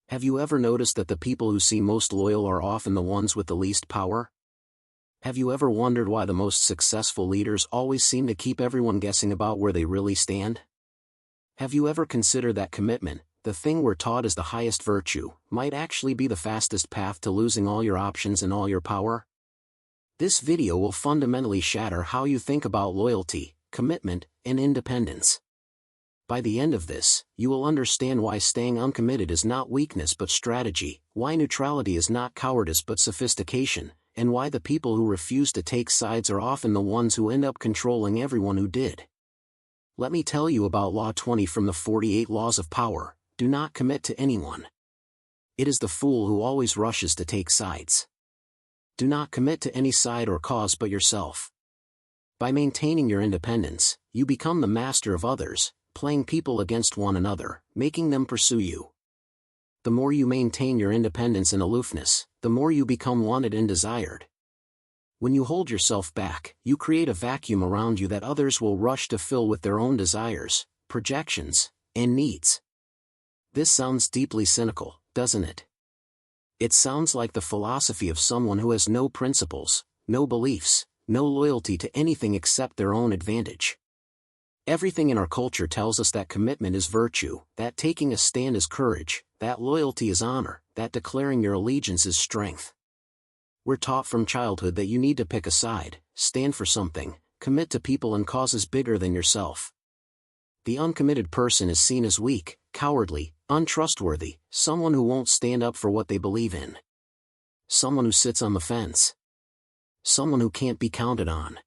Have you ever noticed that the people who seem most loyal are often the ones with the least power? Have you ever wondered why the most successful leaders always seem to keep everyone guessing about where they really stand? Have you ever considered that commitment, the thing we're taught is the highest virtue, might actually be the fastest path to losing all your options and all your power? This video will fundamentally shatter how you think about loyalty, commitment, and independence. By the end of this, you will understand why staying uncommitted is not weakness but strategy, why neutrality is not cowardice but sophistication, and why the people who refuse to take sides are often the ones who end up controlling everyone who did. Let me tell you about Law 20 from the 48 Laws of Power: do not commit to anyone. It is the fool who always rushes to take sides. Do not commit to any side or cause but yourself. By maintaining your independence, you become the master of others, playing people against one another, making them pursue you. The more you maintain your independence and aloofness, the more you become wanted and desired. When you hold yourself back, you create a vacuum around you that others will rush to fill with their own desires, projections, and needs. This sounds deeply cynical, doesn't it? It sounds like the philosophy of someone who has no principles, no beliefs, no loyalty to anything except their own advantage. Everything in our culture tells us that commitment is virtue, that taking a stand is courage, that loyalty is honor, that declaring your allegiance is strength. We're taught from childhood that you need to pick a side, stand for something, commit to people and causes bigger than yourself. The uncommitted person is seen as weak, cowardly, untrustworthy, someone who won't stand up for what they believe in. Someone who sits on the fence. Someone who can't be counted on.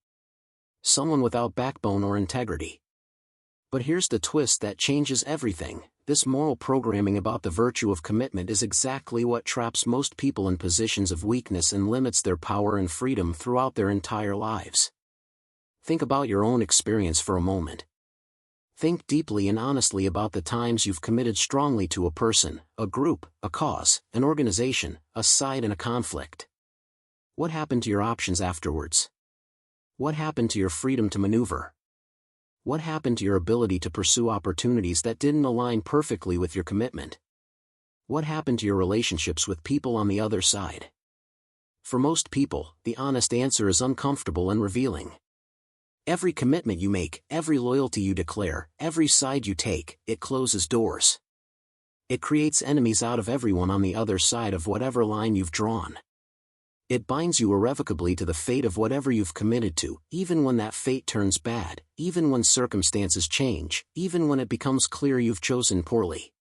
Someone without backbone or integrity. But here's the twist that changes everything. This moral programming about the virtue of commitment is exactly what traps most people in positions of weakness and limits their power and freedom throughout their entire lives. Think about your own experience for a moment. Think deeply and honestly about the times you've committed strongly to a person, a group, a cause, an organization, a side in a conflict. What happened to your options afterwards? What happened to your freedom to maneuver? What happened to your ability to pursue opportunities that didn't align perfectly with your commitment? What happened to your relationships with people on the other side? For most people, the honest answer is uncomfortable and revealing. Every commitment you make, every loyalty you declare, every side you take, it closes doors. It creates enemies out of everyone on the other side of whatever line you've drawn. It binds you irrevocably to the fate of whatever you've committed to, even when that fate turns bad, even when circumstances change, even when it becomes clear you've chosen poorly.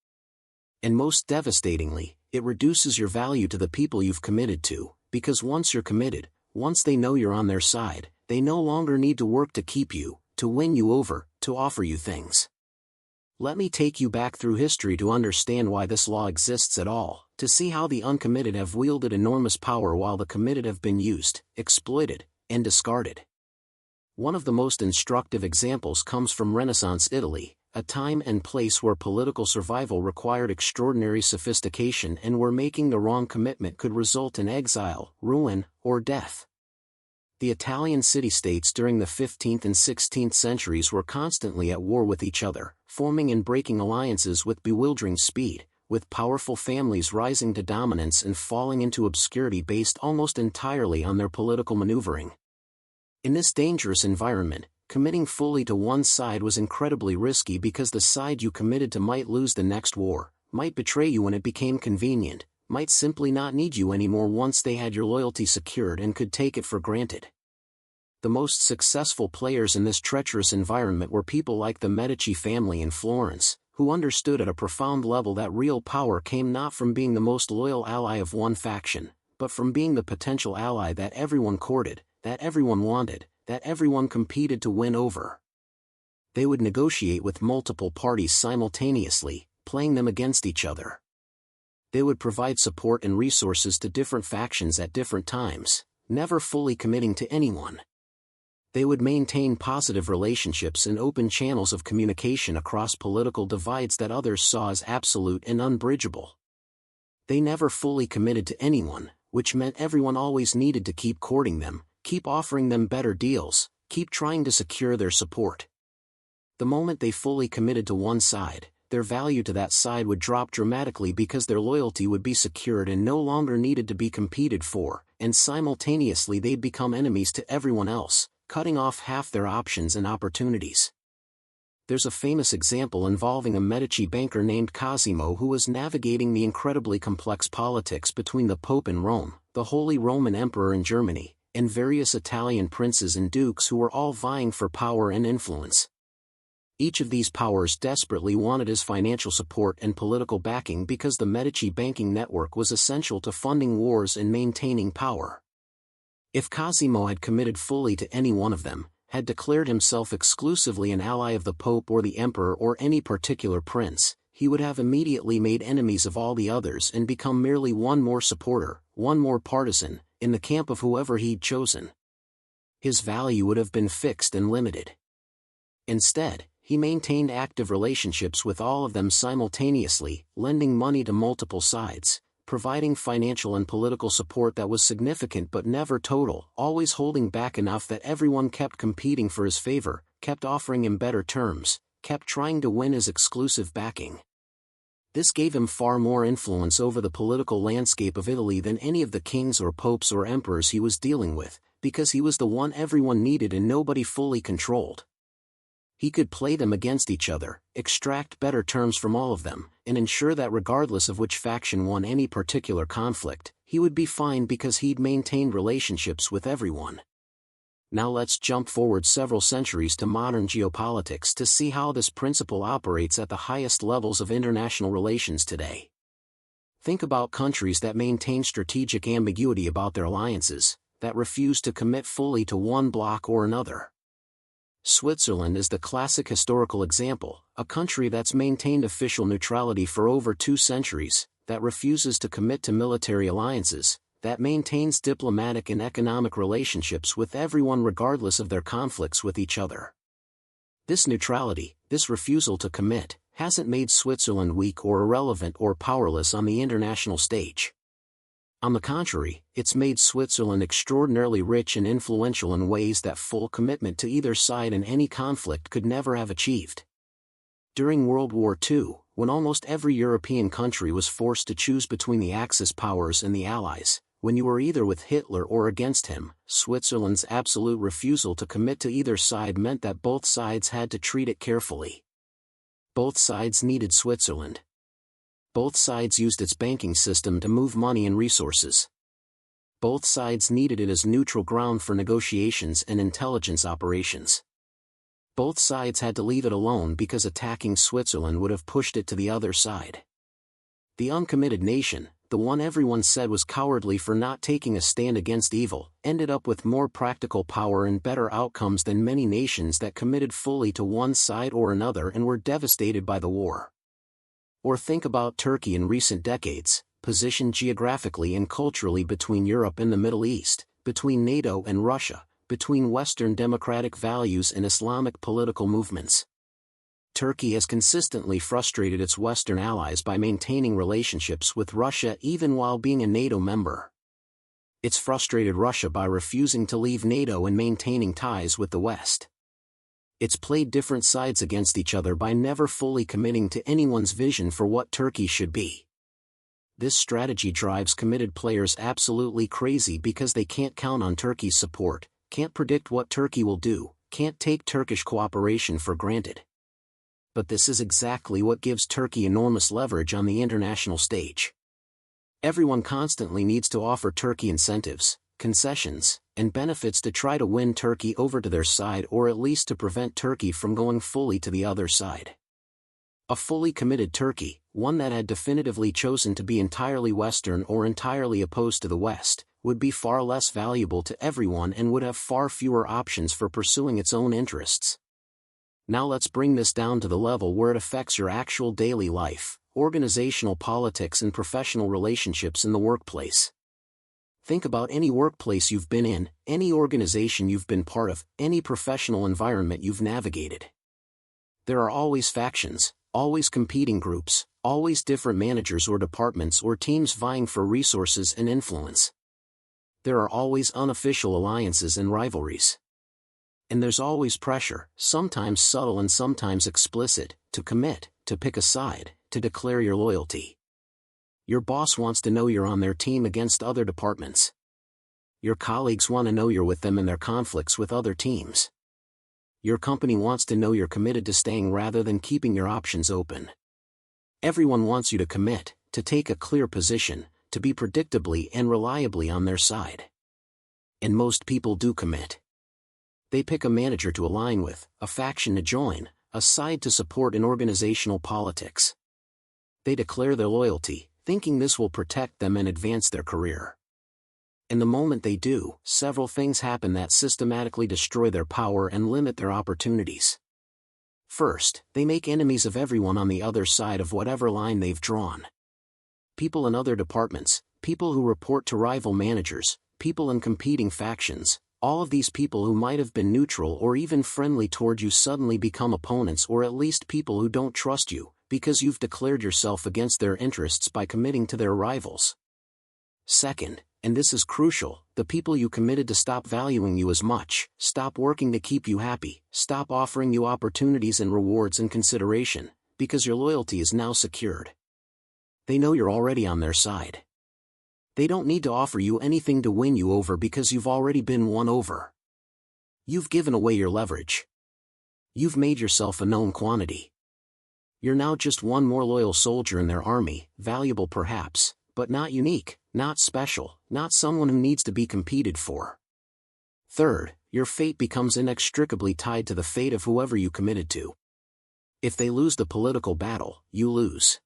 And most devastatingly, it reduces your value to the people you've committed to, because once you're committed, once they know you're on their side, they no longer need to work to keep you, to win you over, to offer you things. Let me take you back through history to understand why this law exists at all, to see how the uncommitted have wielded enormous power while the committed have been used, exploited, and discarded. One of the most instructive examples comes from Renaissance Italy, a time and place where political survival required extraordinary sophistication and where making the wrong commitment could result in exile, ruin, or death. The Italian city-states during the 15th and 16th centuries were constantly at war with each other, forming and breaking alliances with bewildering speed, with powerful families rising to dominance and falling into obscurity based almost entirely on their political maneuvering. In this dangerous environment, committing fully to one side was incredibly risky because the side you committed to might lose the next war, might betray you when it became convenient, might simply not need you anymore once they had your loyalty secured and could take it for granted. The most successful players in this treacherous environment were people like the Medici family in Florence, who understood at a profound level that real power came not from being the most loyal ally of one faction, but from being the potential ally that everyone courted, that everyone wanted, that everyone competed to win over. They would negotiate with multiple parties simultaneously, playing them against each other. They would provide support and resources to different factions at different times, never fully committing to anyone. They would maintain positive relationships and open channels of communication across political divides that others saw as absolute and unbridgeable. They never fully committed to anyone, which meant everyone always needed to keep courting them, keep offering them better deals, keep trying to secure their support. The moment they fully committed to one side, their value to that side would drop dramatically because their loyalty would be secured and no longer needed to be competed for, and simultaneously they'd become enemies to everyone else, cutting off half their options and opportunities. There's a famous example involving a Medici banker named Cosimo who was navigating the incredibly complex politics between the Pope in Rome, the Holy Roman Emperor in Germany, and various Italian princes and dukes who were all vying for power and influence. Each of these powers desperately wanted his financial support and political backing because the Medici banking network was essential to funding wars and maintaining power. If Cosimo had committed fully to any one of them, had declared himself exclusively an ally of the Pope or the Emperor or any particular prince, he would have immediately made enemies of all the others and become merely one more supporter, one more partisan, in the camp of whoever he'd chosen. His value would have been fixed and limited. Instead, he maintained active relationships with all of them simultaneously, lending money to multiple sides, providing financial and political support that was significant but never total, always holding back enough that everyone kept competing for his favor, kept offering him better terms, kept trying to win his exclusive backing. This gave him far more influence over the political landscape of Italy than any of the kings or popes or emperors he was dealing with, because he was the one everyone needed and nobody fully controlled. He could play them against each other, extract better terms from all of them, and ensure that regardless of which faction won any particular conflict, he would be fine because he'd maintained relationships with everyone. Now let's jump forward several centuries to modern geopolitics to see how this principle operates at the highest levels of international relations today. Think about countries that maintain strategic ambiguity about their alliances, that refuse to commit fully to one bloc or another. Switzerland is the classic historical example, a country that's maintained official neutrality for over 2 centuries, that refuses to commit to military alliances, that maintains diplomatic and economic relationships with everyone regardless of their conflicts with each other. This neutrality, this refusal to commit, hasn't made Switzerland weak or irrelevant or powerless on the international stage. On the contrary, it's made Switzerland extraordinarily rich and influential in ways that full commitment to either side in any conflict could never have achieved. During World War II, when almost every European country was forced to choose between the Axis powers and the Allies, when you were either with Hitler or against him, Switzerland's absolute refusal to commit to either side meant that both sides had to treat it carefully. Both sides needed Switzerland. Both sides used its banking system to move money and resources. Both sides needed it as neutral ground for negotiations and intelligence operations. Both sides had to leave it alone because attacking Switzerland would have pushed it to the other side. The uncommitted nation, the one everyone said was cowardly for not taking a stand against evil, ended up with more practical power and better outcomes than many nations that committed fully to one side or another and were devastated by the war. Or think about Turkey in recent decades, positioned geographically and culturally between Europe and the Middle East, between NATO and Russia, between Western democratic values and Islamic political movements. Turkey has consistently frustrated its Western allies by maintaining relationships with Russia even while being a NATO member. It's frustrated Russia by refusing to leave NATO and maintaining ties with the West. It's played different sides against each other by never fully committing to anyone's vision for what Turkey should be. This strategy drives committed players absolutely crazy because they can't count on Turkey's support, can't predict what Turkey will do, can't take Turkish cooperation for granted. But this is exactly what gives Turkey enormous leverage on the international stage. Everyone constantly needs to offer Turkey incentives, concessions, and benefits to try to win Turkey over to their side or at least to prevent Turkey from going fully to the other side. A fully committed Turkey, one that had definitively chosen to be entirely Western or entirely opposed to the West, would be far less valuable to everyone and would have far fewer options for pursuing its own interests. Now let's bring this down to the level where it affects your actual daily life, organizational politics and professional relationships in the workplace. Think about any workplace you've been in, any organization you've been part of, any professional environment you've navigated. There are always factions, always competing groups, always different managers or departments or teams vying for resources and influence. There are always unofficial alliances and rivalries. And there's always pressure, sometimes subtle and sometimes explicit, to commit, to pick a side, to declare your loyalty. Your boss wants to know you're on their team against other departments. Your colleagues want to know you're with them in their conflicts with other teams. Your company wants to know you're committed to staying rather than keeping your options open. Everyone wants you to commit, to take a clear position, to be predictably and reliably on their side. And most people do commit. They pick a manager to align with, a faction to join, a side to support in organizational politics. They declare their loyalty, thinking this will protect them and advance their career. And the moment they do, several things happen that systematically destroy their power and limit their opportunities. First, they make enemies of everyone on the other side of whatever line they've drawn. People in other departments, people who report to rival managers, people in competing factions, all of these people who might have been neutral or even friendly toward you suddenly become opponents, or at least people who don't trust you, because you've declared yourself against their interests by committing to their rivals. Second, and this is crucial, the people you committed to stop valuing you as much, stop working to keep you happy, stop offering you opportunities and rewards and consideration, because your loyalty is now secured. They know you're already on their side. They don't need to offer you anything to win you over because you've already been won over. You've given away your leverage. You've made yourself a known quantity. You're now just one more loyal soldier in their army, valuable perhaps, but not unique, not special, not someone who needs to be competed for. Third, your fate becomes inextricably tied to the fate of whoever you committed to. If they lose the political battle, you lose.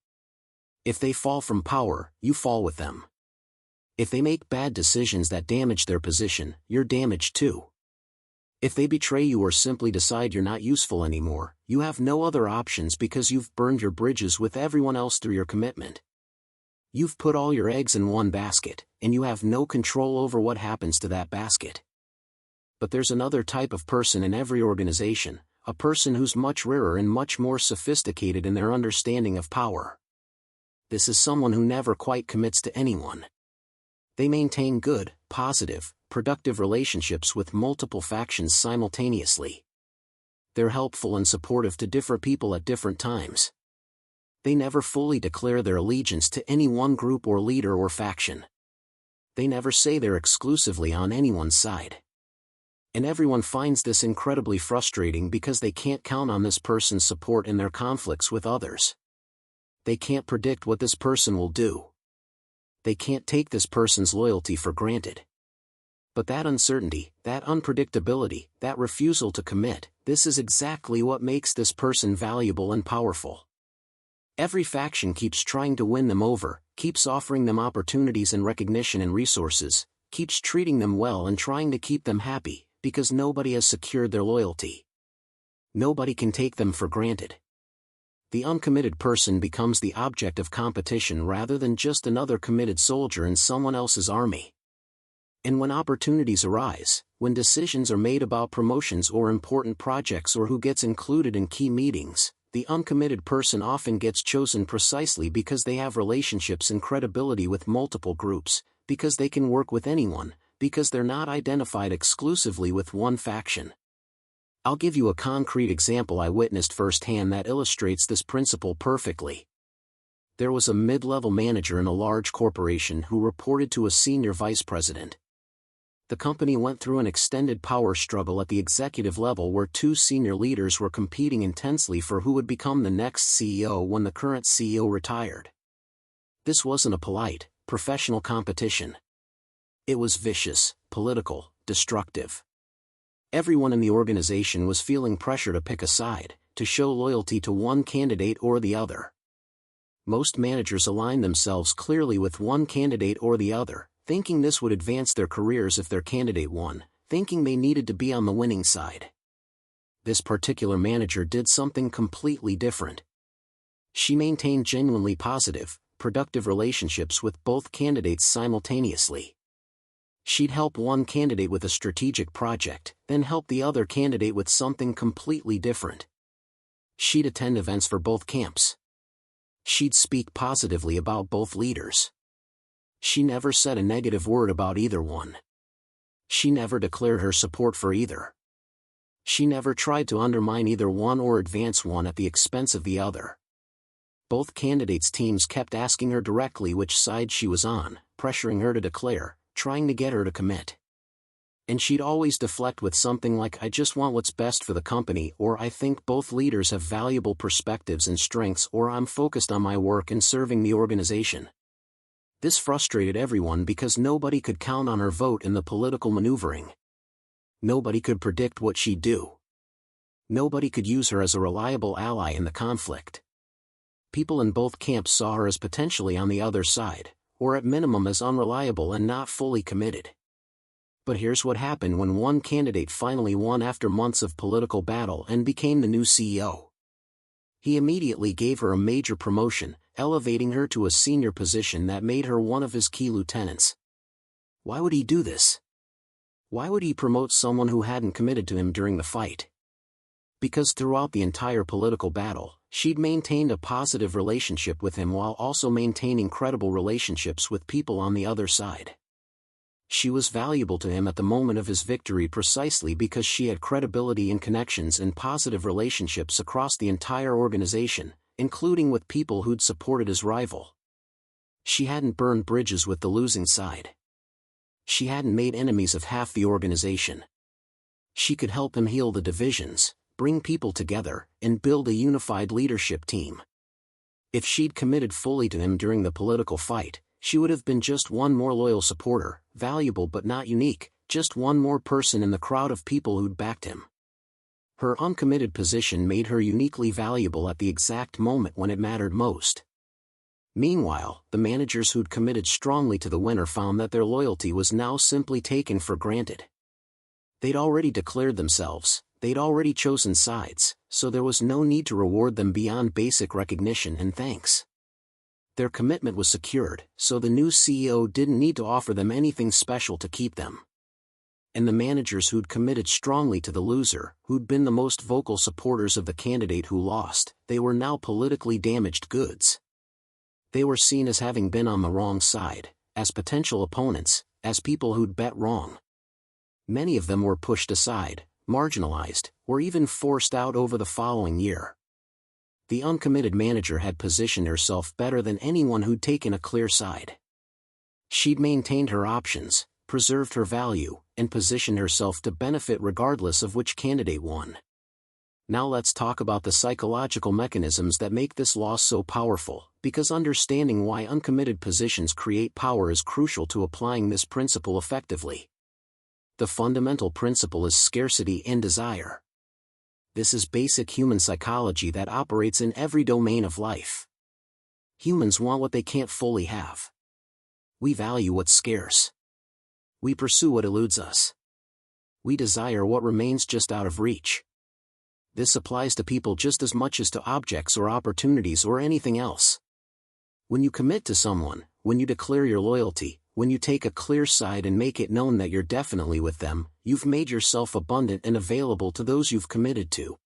If they fall from power, you fall with them. If they make bad decisions that damage their position, you're damaged too. If they betray you or simply decide you're not useful anymore, you have no other options because you've burned your bridges with everyone else through your commitment. You've put all your eggs in one basket, and you have no control over what happens to that basket. But there's another type of person in every organization, a person who's much rarer and much more sophisticated in their understanding of power. This is someone who never quite commits to anyone. They maintain good, positive, productive relationships with multiple factions simultaneously. They're helpful and supportive to different people at different times. They never fully declare their allegiance to any one group or leader or faction. They never say they're exclusively on anyone's side. And everyone finds this incredibly frustrating because they can't count on this person's support in their conflicts with others. They can't predict what this person will do. They can't take this person's loyalty for granted. But that uncertainty, that unpredictability, that refusal to commit, this is exactly what makes this person valuable and powerful. Every faction keeps trying to win them over, keeps offering them opportunities and recognition and resources, keeps treating them well and trying to keep them happy, because nobody has secured their loyalty. Nobody can take them for granted. The uncommitted person becomes the object of competition rather than just another committed soldier in someone else's army. And when opportunities arise, when decisions are made about promotions or important projects or who gets included in key meetings, the uncommitted person often gets chosen precisely because they have relationships and credibility with multiple groups, because they can work with anyone, because they're not identified exclusively with one faction. I'll give you a concrete example I witnessed firsthand that illustrates this principle perfectly. There was a mid-level manager in a large corporation who reported to a senior vice president. The company went through an extended power struggle at the executive level where two senior leaders were competing intensely for who would become the next CEO when the current CEO retired. This wasn't a polite, professional competition. It was vicious, political, destructive. Everyone in the organization was feeling pressure to pick a side, to show loyalty to one candidate or the other. Most managers aligned themselves clearly with one candidate or the other, thinking this would advance their careers if their candidate won, thinking they needed to be on the winning side. This particular manager did something completely different. She maintained genuinely positive, productive relationships with both candidates simultaneously. She'd help one candidate with a strategic project, then help the other candidate with something completely different. She'd attend events for both camps. She'd speak positively about both leaders. She never said a negative word about either one. She never declared her support for either. She never tried to undermine either one or advance one at the expense of the other. both candidates' teams kept asking her directly which side she was on, pressuring her to declare, trying to get her to commit. And she'd always deflect with something like, "I just want what's best for the company," or "I think both leaders have valuable perspectives and strengths," or "I'm focused on my work and serving the organization." This frustrated everyone because nobody could count on her vote in the political maneuvering. Nobody could predict what she'd do. Nobody could use her as a reliable ally in the conflict. People in both camps saw her as potentially on the other side, or at minimum as unreliable and not fully committed. But here's what happened when one candidate finally won after months of political battle and became the new CEO. He immediately gave her a major promotion, elevating her to a senior position that made her one of his key lieutenants. Why would he do this? Why would he promote someone who hadn't committed to him during the fight? Because throughout the entire political battle, she'd maintained a positive relationship with him while also maintaining credible relationships with people on the other side. She was valuable to him at the moment of his victory precisely because she had credibility and connections and positive relationships across the entire organization, including with people who'd supported his rival. She hadn't burned bridges with the losing side. She hadn't made enemies of half the organization. She could help him heal the divisions, bring people together, and build a unified leadership team. If she'd committed fully to him during the political fight, she would have been just one more loyal supporter, valuable but not unique, just one more person in the crowd of people who'd backed him. Her uncommitted position made her uniquely valuable at the exact moment when it mattered most. Meanwhile, the managers who'd committed strongly to the winner found that their loyalty was now simply taken for granted. They'd already declared themselves, they'd already chosen sides, so there was no need to reward them beyond basic recognition and thanks. Their commitment was secured, so the new CEO didn't need to offer them anything special to keep them. And the managers who'd committed strongly to the loser, who'd been the most vocal supporters of the candidate who lost, they were now politically damaged goods. They were seen as having been on the wrong side, as potential opponents, as people who'd bet wrong. Many of them were pushed aside, marginalized, or even forced out over the following year. The uncommitted manager had positioned herself better than anyone who'd taken a clear side. She'd maintained her options, preserved her value, and positioned herself to benefit regardless of which candidate won. Now let's talk about the psychological mechanisms that make this loss so powerful, because understanding why uncommitted positions create power is crucial to applying this principle effectively. The fundamental principle is scarcity and desire. This is basic human psychology that operates in every domain of life. Humans want what they can't fully have. We value what's scarce. We pursue what eludes us. We desire what remains just out of reach. This applies to people just as much as to objects or opportunities or anything else. When you commit to someone, when you declare your loyalty, when you take a clear side and make it known that you're definitely with them, you've made yourself abundant and available to those you've committed to.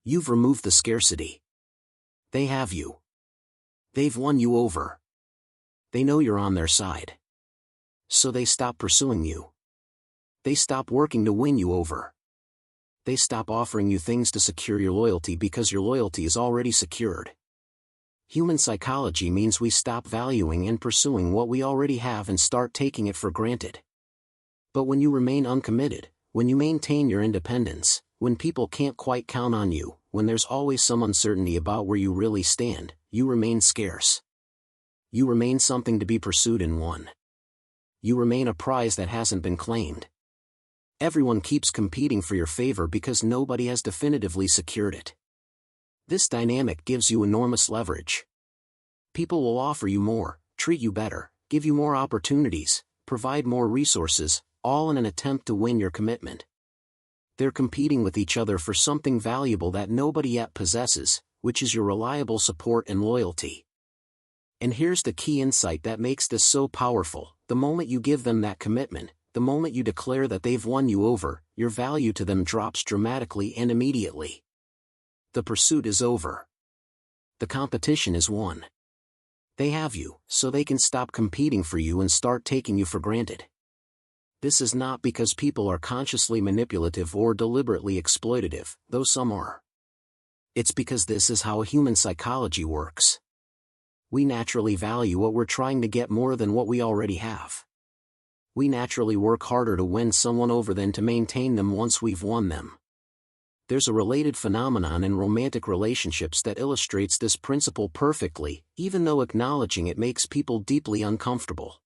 You've removed the scarcity. They have you. They've won you over. They know you're on their side. So they stop pursuing you. They stop working to win you over. They stop offering you things to secure your loyalty because your loyalty is already secured. Human psychology means we stop valuing and pursuing what we already have and start taking it for granted. But when you remain uncommitted, when you maintain your independence, when people can't quite count on you, when there's always some uncertainty about where you really stand, you remain scarce. You remain something to be pursued and won. You remain a prize that hasn't been claimed. Everyone keeps competing for your favor because nobody has definitively secured it. This dynamic gives you enormous leverage. People will offer you more, treat you better, give you more opportunities, provide more resources, all in an attempt to win your commitment. They're competing with each other for something valuable that nobody yet possesses, which is your reliable support and loyalty. And here's the key insight that makes this so powerful: the moment you give them that commitment, the moment you declare that they've won you over, your value to them drops dramatically and immediately. The pursuit is over. The competition is won. They have you, so they can stop competing for you and start taking you for granted. This is not because people are consciously manipulative or deliberately exploitative, though some are. It's because this is how human psychology works. We naturally value what we're trying to get more than what we already have. We naturally work harder to win someone over than to maintain them once we've won them. There's a related phenomenon in romantic relationships that illustrates this principle perfectly, even though acknowledging it makes people deeply uncomfortable.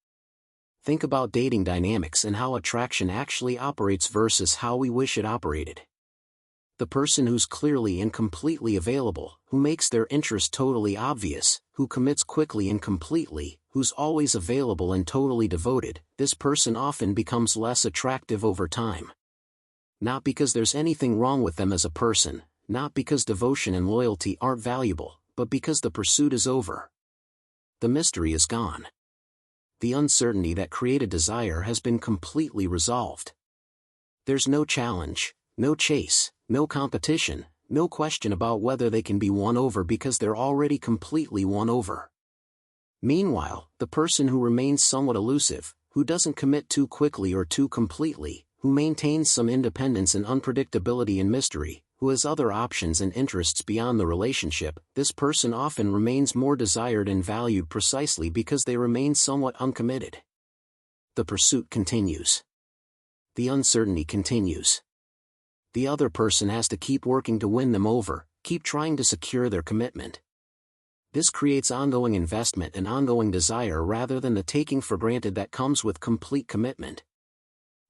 Think about dating dynamics and how attraction actually operates versus how we wish it operated. The person who's clearly and completely available, who makes their interest totally obvious, who commits quickly and completely, who's always available and totally devoted, this person often becomes less attractive over time. Not because there's anything wrong with them as a person, not because devotion and loyalty aren't valuable, but because the pursuit is over. The mystery is gone. The uncertainty that created desire has been completely resolved. There's no challenge, no chase, no competition, no question about whether they can be won over because they're already completely won over. Meanwhile, the person who remains somewhat elusive, who doesn't commit too quickly or too completely, who maintains some independence and unpredictability and mystery, who has other options and interests beyond the relationship, this person often remains more desired and valued precisely because they remain somewhat uncommitted. The pursuit continues. The uncertainty continues. The other person has to keep working to win them over, keep trying to secure their commitment. This creates ongoing investment and ongoing desire rather than the taking for granted that comes with complete commitment.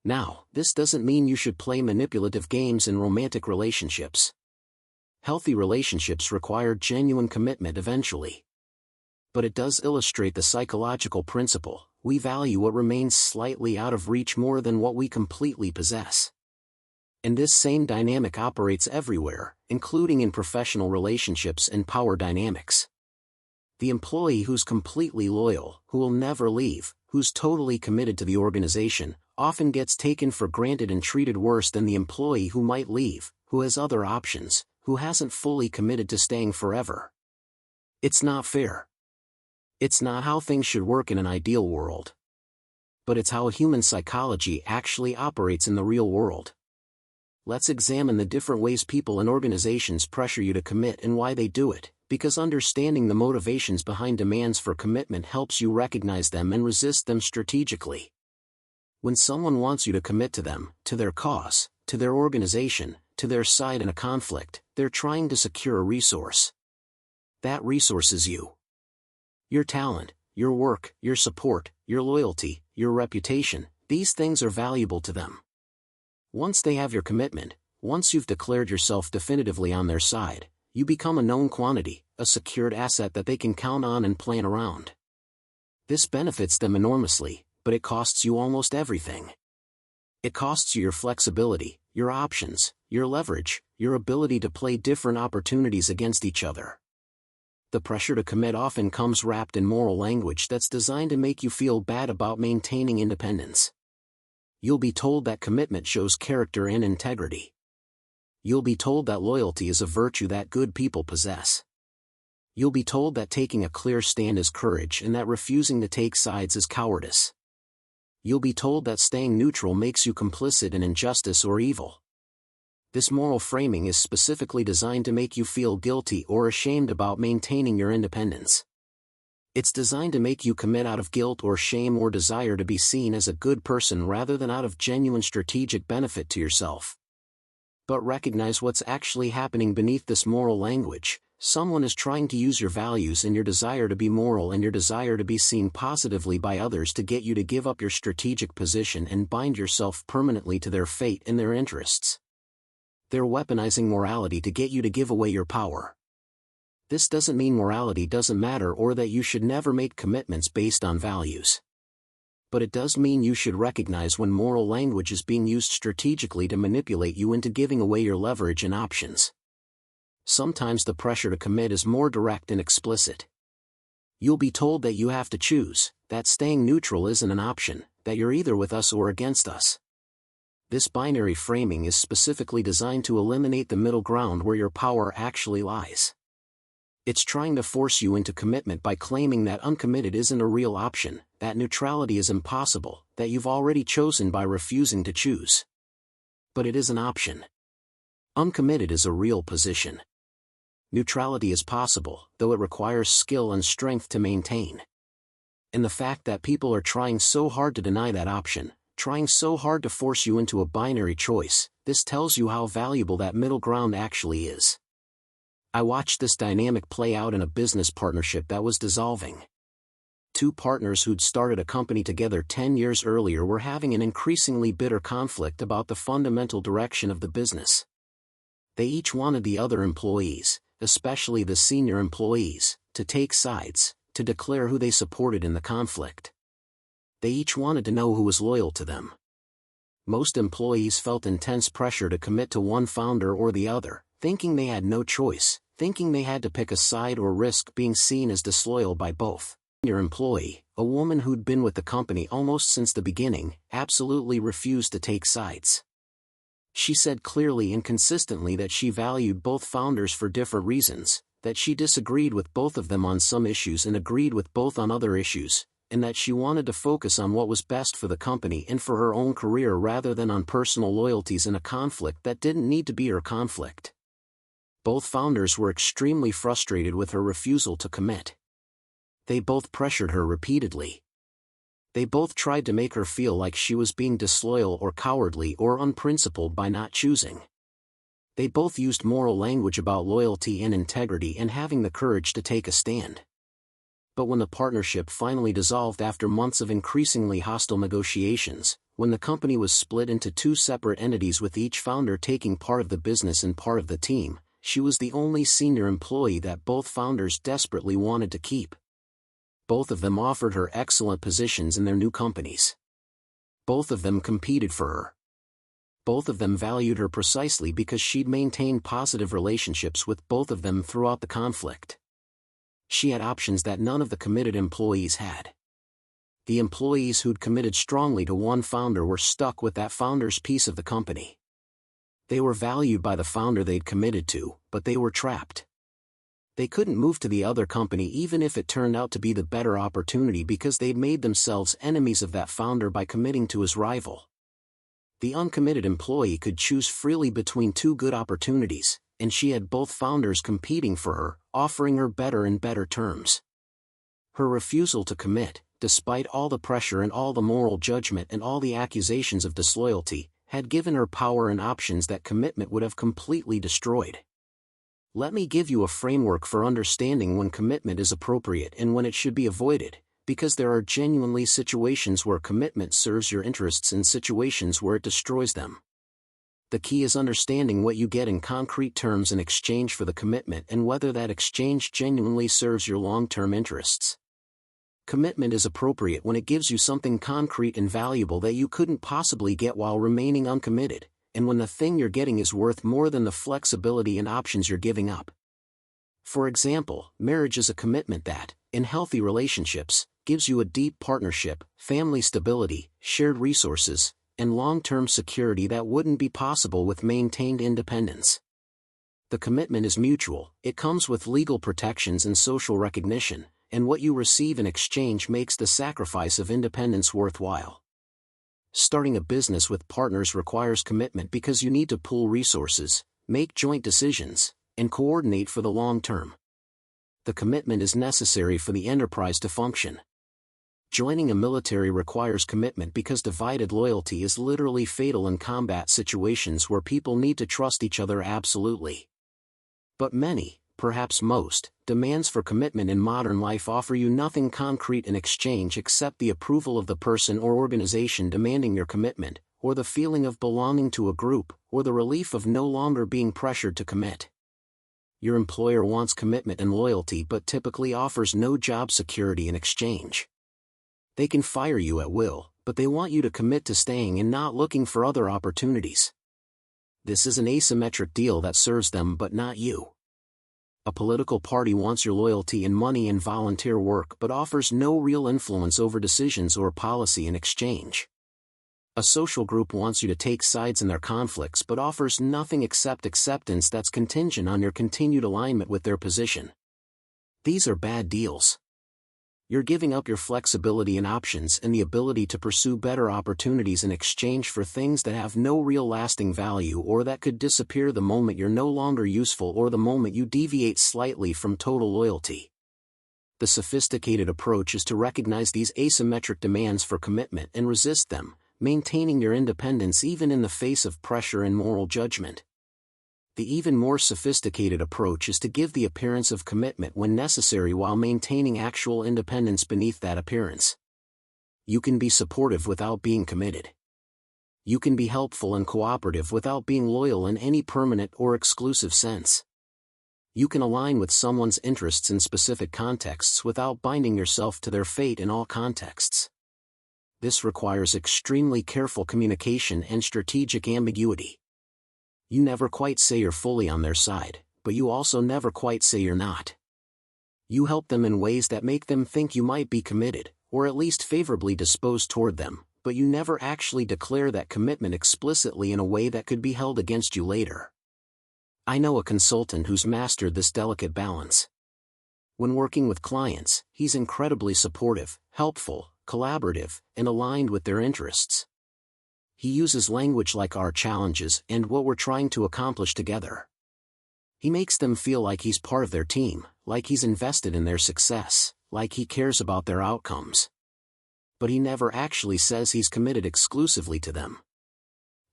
Now, this doesn't mean you should play manipulative games in romantic relationships. Healthy relationships require genuine commitment eventually. But it does illustrate the psychological principle: we value what remains slightly out of reach more than what we completely possess. And this same dynamic operates everywhere, including in professional relationships and power dynamics. The employee who's completely loyal, who will never leave, who's totally committed to the organization, often gets taken for granted and treated worse than the employee who might leave, who has other options, who hasn't fully committed to staying forever. It's not fair. It's not how things should work in an ideal world. But it's how human psychology actually operates in the real world. Let's examine the different ways people and organizations pressure you to commit and why they do it, because understanding the motivations behind demands for commitment helps you recognize them and resist them strategically. When someone wants you to commit to them, to their cause, to their organization, to their side in a conflict, they're trying to secure a resource. That resource is you. Your talent, your work, your support, your loyalty, your reputation, these things are valuable to them. Once they have your commitment, once you've declared yourself definitively on their side, you become a known quantity, a secured asset that they can count on and plan around. This benefits them enormously, but it costs you almost everything. It costs you your flexibility, your options, your leverage, your ability to play different opportunities against each other. The pressure to commit often comes wrapped in moral language that's designed to make you feel bad about maintaining independence. You'll be told that commitment shows character and integrity. You'll be told that loyalty is a virtue that good people possess. You'll be told that taking a clear stand is courage and that refusing to take sides is cowardice. You'll be told that staying neutral makes you complicit in injustice or evil. This moral framing is specifically designed to make you feel guilty or ashamed about maintaining your independence. It's designed to make you commit out of guilt or shame or desire to be seen as a good person rather than out of genuine strategic benefit to yourself. But recognize what's actually happening beneath this moral language. Someone is trying to use your values and your desire to be moral and your desire to be seen positively by others to get you to give up your strategic position and bind yourself permanently to their fate and their interests. They're weaponizing morality to get you to give away your power. This doesn't mean morality doesn't matter or that you should never make commitments based on values. But it does mean you should recognize when moral language is being used strategically to manipulate you into giving away your leverage and options. Sometimes the pressure to commit is more direct and explicit. You'll be told that you have to choose, that staying neutral isn't an option, that you're either with us or against us. This binary framing is specifically designed to eliminate the middle ground where your power actually lies. It's trying to force you into commitment by claiming that uncommitted isn't a real option, that neutrality is impossible, that you've already chosen by refusing to choose. But it is an option. Uncommitted is a real position. Neutrality is possible, though it requires skill and strength to maintain. And the fact that people are trying so hard to deny that option, trying so hard to force you into a binary choice, this tells you how valuable that middle ground actually is. I watched this dynamic play out in a business partnership that was dissolving. Two partners who'd started a company together 10 years earlier were having an increasingly bitter conflict about the fundamental direction of the business. They each wanted the other employees, especially the senior employees, to take sides, to declare who they supported in the conflict. They each wanted to know who was loyal to them. Most employees felt intense pressure to commit to one founder or the other, thinking they had no choice, thinking they had to pick a side or risk being seen as disloyal by both. Your employee, a woman who'd been with the company almost since the beginning, absolutely refused to take sides. She said clearly and consistently that she valued both founders for different reasons, that she disagreed with both of them on some issues and agreed with both on other issues, and that she wanted to focus on what was best for the company and for her own career rather than on personal loyalties in a conflict that didn't need to be her conflict. Both founders were extremely frustrated with her refusal to commit. They both pressured her repeatedly. They both tried to make her feel like she was being disloyal or cowardly or unprincipled by not choosing. They both used moral language about loyalty and integrity and having the courage to take a stand. But when the partnership finally dissolved after months of increasingly hostile negotiations, when the company was split into two separate entities with each founder taking part of the business and part of the team, she was the only senior employee that both founders desperately wanted to keep. Both of them offered her excellent positions in their new companies. Both of them competed for her. Both of them valued her precisely because she'd maintained positive relationships with both of them throughout the conflict. She had options that none of the committed employees had. The employees who'd committed strongly to one founder were stuck with that founder's piece of the company. They were valued by the founder they'd committed to, but they were trapped. They couldn't move to the other company even if it turned out to be the better opportunity because they'd made themselves enemies of that founder by committing to his rival. The uncommitted employee could choose freely between two good opportunities, and she had both founders competing for her, offering her better and better terms. Her refusal to commit, despite all the pressure and all the moral judgment and all the accusations of disloyalty, had given her power and options that commitment would have completely destroyed. Let me give you a framework for understanding when commitment is appropriate and when it should be avoided, because there are genuinely situations where commitment serves your interests and situations where it destroys them. The key is understanding what you get in concrete terms in exchange for the commitment and whether that exchange genuinely serves your long-term interests. Commitment is appropriate when it gives you something concrete and valuable that you couldn't possibly get while remaining uncommitted, and when the thing you're getting is worth more than the flexibility and options you're giving up. For example, marriage is a commitment that, in healthy relationships, gives you a deep partnership, family stability, shared resources, and long-term security that wouldn't be possible with maintained independence. The commitment is mutual, it comes with legal protections and social recognition, and what you receive in exchange makes the sacrifice of independence worthwhile. Starting a business with partners requires commitment because you need to pool resources, make joint decisions, and coordinate for the long term. The commitment is necessary for the enterprise to function. Joining a military requires commitment because divided loyalty is literally fatal in combat situations where people need to trust each other absolutely. But many, perhaps most, demands for commitment in modern life offer you nothing concrete in exchange except the approval of the person or organization demanding your commitment, or the feeling of belonging to a group, or the relief of no longer being pressured to commit. Your employer wants commitment and loyalty but typically offers no job security in exchange. They can fire you at will, but they want you to commit to staying and not looking for other opportunities. This is an asymmetric deal that serves them but not you. A political party wants your loyalty in money and volunteer work but offers no real influence over decisions or policy in exchange. A social group wants you to take sides in their conflicts but offers nothing except acceptance that's contingent on your continued alignment with their position. These are bad deals. You're giving up your flexibility and options and the ability to pursue better opportunities in exchange for things that have no real lasting value or that could disappear the moment you're no longer useful or the moment you deviate slightly from total loyalty. The sophisticated approach is to recognize these asymmetric demands for commitment and resist them, maintaining your independence even in the face of pressure and moral judgment. The even more sophisticated approach is to give the appearance of commitment when necessary while maintaining actual independence beneath that appearance. You can be supportive without being committed. You can be helpful and cooperative without being loyal in any permanent or exclusive sense. You can align with someone's interests in specific contexts without binding yourself to their fate in all contexts. This requires extremely careful communication and strategic ambiguity. You never quite say you're fully on their side, but you also never quite say you're not. You help them in ways that make them think you might be committed, or at least favorably disposed toward them, but you never actually declare that commitment explicitly in a way that could be held against you later. I know a consultant who's mastered this delicate balance. When working with clients, he's incredibly supportive, helpful, collaborative, and aligned with their interests. He uses language like our challenges and what we're trying to accomplish together. He makes them feel like he's part of their team, like he's invested in their success, like he cares about their outcomes. But he never actually says he's committed exclusively to them.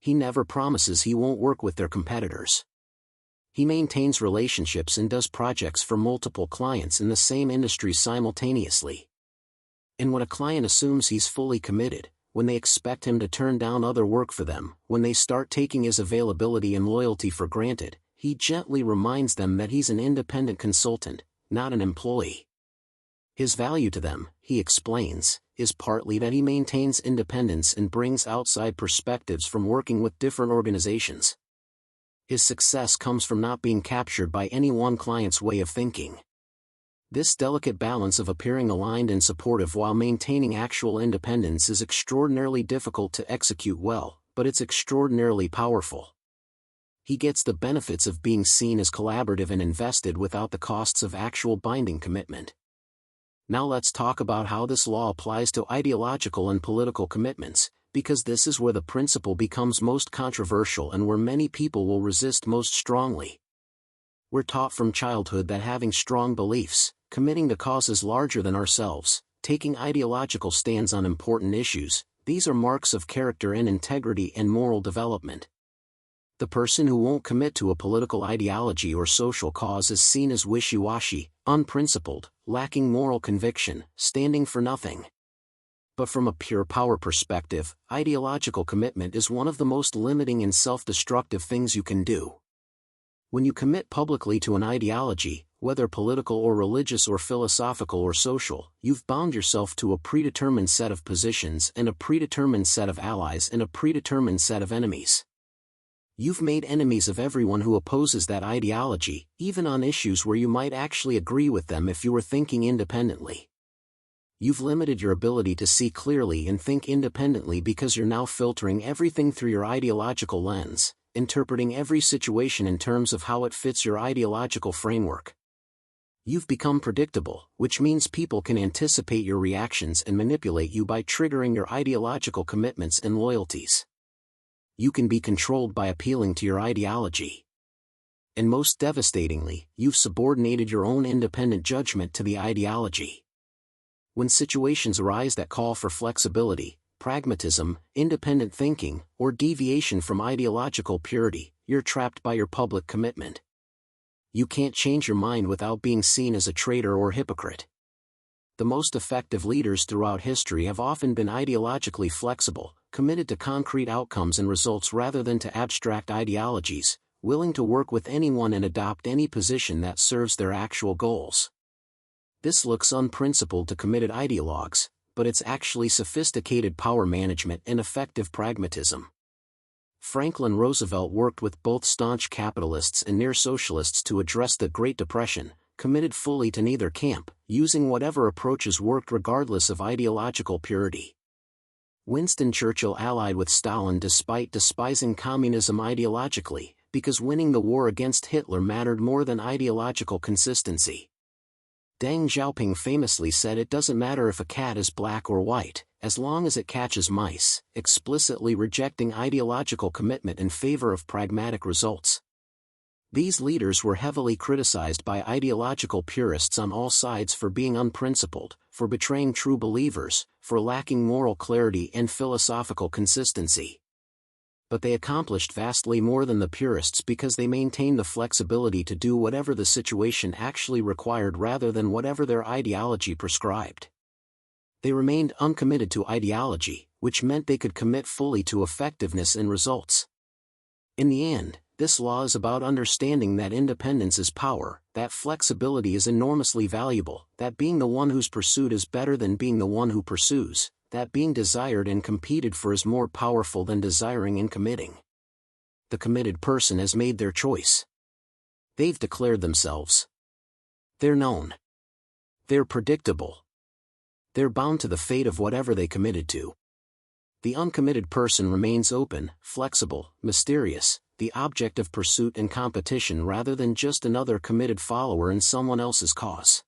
He never promises he won't work with their competitors. He maintains relationships and does projects for multiple clients in the same industry simultaneously. And when a client assumes he's fully committed, when they expect him to turn down other work for them, when they start taking his availability and loyalty for granted, he gently reminds them that he's an independent consultant, not an employee. His value to them, he explains, is partly that he maintains independence and brings outside perspectives from working with different organizations. His success comes from not being captured by any one client's way of thinking. This delicate balance of appearing aligned and supportive while maintaining actual independence is extraordinarily difficult to execute well, but it's extraordinarily powerful. He gets the benefits of being seen as collaborative and invested without the costs of actual binding commitment. Now let's talk about how this law applies to ideological and political commitments, because this is where the principle becomes most controversial and where many people will resist most strongly. We're taught from childhood that having strong beliefs, committing to causes larger than ourselves, taking ideological stands on important issues, these are marks of character and integrity and moral development. The person who won't commit to a political ideology or social cause is seen as wishy-washy, unprincipled, lacking moral conviction, standing for nothing. But from a pure power perspective, ideological commitment is one of the most limiting and self-destructive things you can do. When you commit publicly to an ideology, whether political or religious or philosophical or social, you've bound yourself to a predetermined set of positions and a predetermined set of allies and a predetermined set of enemies. You've made enemies of everyone who opposes that ideology, even on issues where you might actually agree with them if you were thinking independently. You've limited your ability to see clearly and think independently because you're now filtering everything through your ideological lens, interpreting every situation in terms of how it fits your ideological framework. You've become predictable, which means people can anticipate your reactions and manipulate you by triggering your ideological commitments and loyalties. You can be controlled by appealing to your ideology. And most devastatingly, you've subordinated your own independent judgment to the ideology. When situations arise that call for flexibility, pragmatism, independent thinking, or deviation from ideological purity, you're trapped by your public commitment. You can't change your mind without being seen as a traitor or hypocrite. The most effective leaders throughout history have often been ideologically flexible, committed to concrete outcomes and results rather than to abstract ideologies, willing to work with anyone and adopt any position that serves their actual goals. This looks unprincipled to committed ideologues, but it's actually sophisticated power management and effective pragmatism. Franklin Roosevelt worked with both staunch capitalists and near-socialists to address the Great Depression, committed fully to neither camp, using whatever approaches worked regardless of ideological purity. Winston Churchill allied with Stalin despite despising communism ideologically, because winning the war against Hitler mattered more than ideological consistency. Deng Xiaoping famously said it doesn't matter if a cat is black or white, as long as it catches mice, explicitly rejecting ideological commitment in favor of pragmatic results. These leaders were heavily criticized by ideological purists on all sides for being unprincipled, for betraying true believers, for lacking moral clarity and philosophical consistency. But they accomplished vastly more than the purists because they maintained the flexibility to do whatever the situation actually required rather than whatever their ideology prescribed. They remained uncommitted to ideology, which meant they could commit fully to effectiveness and results. In the end, this law is about understanding that independence is power, that flexibility is enormously valuable, that being the one who's pursued is better than being the one who pursues, that being desired and competed for is more powerful than desiring and committing. The committed person has made their choice. They've declared themselves. They're known. They're predictable. They're bound to the fate of whatever they committed to. The uncommitted person remains open, flexible, mysterious, the object of pursuit and competition rather than just another committed follower in someone else's cause.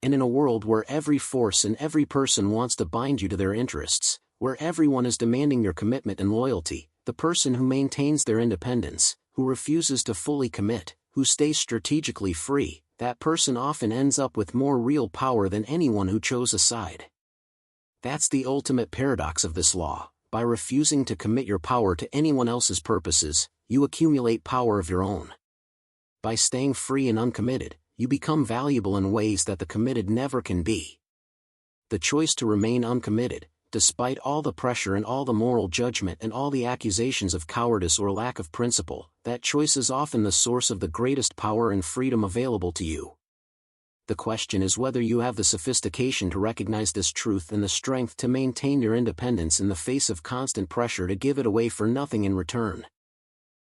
And in a world where every force and every person wants to bind you to their interests, where everyone is demanding your commitment and loyalty, the person who maintains their independence, who refuses to fully commit, who stays strategically free, that person often ends up with more real power than anyone who chose a side. That's the ultimate paradox of this law. By refusing to commit your power to anyone else's purposes, you accumulate power of your own. By staying free and uncommitted, you become valuable in ways that the committed never can be. The choice to remain uncommitted, despite all the pressure and all the moral judgment and all the accusations of cowardice or lack of principle, that choice is often the source of the greatest power and freedom available to you. The question is whether you have the sophistication to recognize this truth and the strength to maintain your independence in the face of constant pressure to give it away for nothing in return.